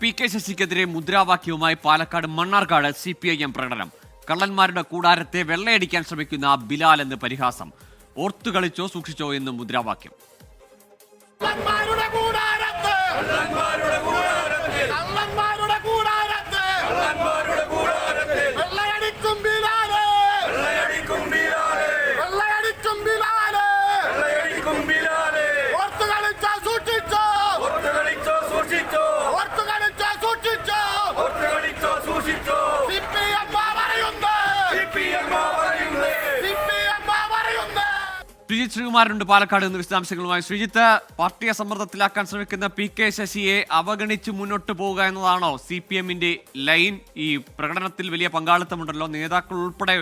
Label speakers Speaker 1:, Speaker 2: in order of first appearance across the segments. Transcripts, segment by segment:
Speaker 1: P K ശശിക്കെതിരെ മുദ്രാവാക്യവുമായി Palakkad Mannarkkad CPIM പ്രകടനം. കള്ളന്മാരുടെ കൂടാരത്തെ വെള്ളയടിക്കാൻ ശ്രമിക്കുന്ന ബിലാൽ എന്ന് പരിഹാസം. ഓർത്തുകളിച്ചോ സൂക്ഷിച്ചോ എന്ന് മുദ്രാവാക്യം. ശ്രീജിത്ത് ശ്രീകുമാരനുണ്ട് പാലക്കാട് നിന്ന് വിശദാംശങ്ങളുമായി. ശ്രീജിത്ത്, പാർട്ടിയെ സമ്മർദ്ദത്തിലാക്കാൻ ശ്രമിക്കുന്ന പി കെ ശശിയെ അവഗണിച്ച് മുന്നോട്ട് പോവുക എന്നതാണോ CPM-ന്റെ ലൈൻ? ഈ പ്രകടനത്തിൽ വലിയ പങ്കാളിത്തമുണ്ടല്ലോ, നേതാക്കൾ ഉൾപ്പെടെ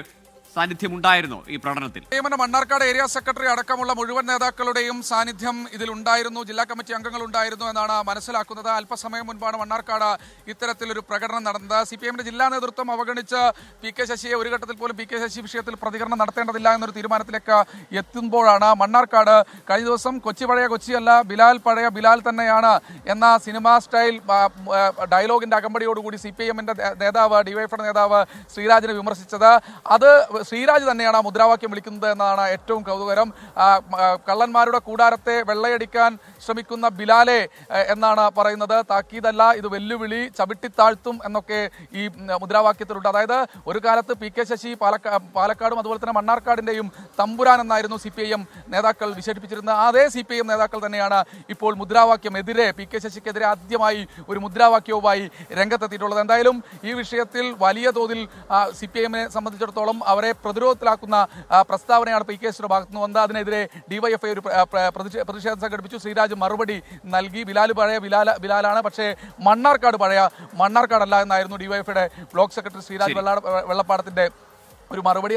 Speaker 1: സാന്നിധ്യമുണ്ടായിരുന്നു ഈ പ്രകടനത്തിൽ.
Speaker 2: മണ്ണാർക്കാട് ഏരിയ സെക്രട്ടറി അടക്കമുള്ള മുഴുവൻ നേതാക്കളുടെയും സാന്നിധ്യം ഇതിലുണ്ടായിരുന്നു. ജില്ലാ കമ്മിറ്റി അംഗങ്ങൾ ഉണ്ടായിരുന്നു എന്നാണ് മനസ്സിലാക്കുന്നത്. അല്പസമയം മുൻപാണ് മണ്ണാർക്കാട് ഇത്തരത്തിലൊരു പ്രകടനം നടന്നത്. CPM-ന്റെ ജില്ലാ നേതൃത്വം അവഗണിച്ച് പി കെ ശശിയെ ഒരു ഘട്ടത്തിൽ പോലും പി കെ ശശി വിഷയത്തിൽ പ്രതികരണം നടത്തേണ്ടതില്ല എന്നൊരു തീരുമാനത്തിലേക്ക് എത്തുമ്പോഴാണ് മണ്ണാർക്കാട് കഴിഞ്ഞ ദിവസം കൊച്ചി പഴയ കൊച്ചിയല്ല, ബിലാൽ പഴയ ബിലാൽ തന്നെയാണ് എന്ന സിനിമാ സ്റ്റൈൽ ഡയലോഗിന്റെ അകമ്പടിയോടുകൂടി CPM-ന്റെ നേതാവ്, DYFയുടെ നേതാവ് ശ്രീരാജിനെ വിമർശിച്ചത്. അത് ശ്രീരാജ് തന്നെയാണ് മുദ്രാവാക്യം വിളിക്കുന്നത് എന്നതാണ് ഏറ്റവും കൗതുകരം. കള്ളന്മാരുടെ കൂടാരത്തെ വെള്ളയടിക്കാൻ ശ്രമിക്കുന്ന ബിലാലെ എന്നാണ് പറയുന്നത്. താക്കീതല്ല, ഇത് വെല്ലുവിളി, ചവിട്ടിത്താഴ്ത്തും എന്നൊക്കെ ഈ മുദ്രാവാക്യത്തിലുണ്ട്. അതായത് ഒരു കാലത്ത് പി കെ ശശി പാലക്കാടും അതുപോലെ തന്നെ മണ്ണാർക്കാടിന്റെയും തമ്പുരാൻ എന്നായിരുന്നു CPIM നേതാക്കൾ വിശേഷിപ്പിച്ചിരുന്നത്. അതേ CPIM നേതാക്കൾ തന്നെയാണ് ഇപ്പോൾ മുദ്രാവാക്യമെതിരെ, പി കെ ശശിക്കെതിരെ ആദ്യമായി ഒരു മുദ്രാവാക്യവുമായി രംഗത്തെത്തിയിട്ടുള്ളത്. എന്തായാലും ഈ വിഷയത്തിൽ വലിയ തോതിൽ CPIM-നെ സംബന്ധിച്ചിടത്തോളം അവരെ പ്രതിരോധത്തിലാക്കുന്ന പ്രസ്താവനയാണ് പി കെ ശശിയുടെ ഭാഗത്തുനിന്ന് വന്നത്. അതിനെതിരെ DYFI ഒരു പ്രതിഷേധം സംഘടിപ്പിച്ചു. ശ്രീരാജ് മറുപടി നൽകി. ബിലാൽ പഴയ ബിലാലാണ്, പക്ഷേ മണ്ണാർക്കാട് പഴയ മണ്ണാർക്കാടല്ല എന്നായിരുന്നു DYFയുടെ ബ്ലോക്ക് സെക്രട്ടറി ശ്രീരാജ് വെള്ളപ്പാടത്തിന്റെ ഒരു മറുപടി.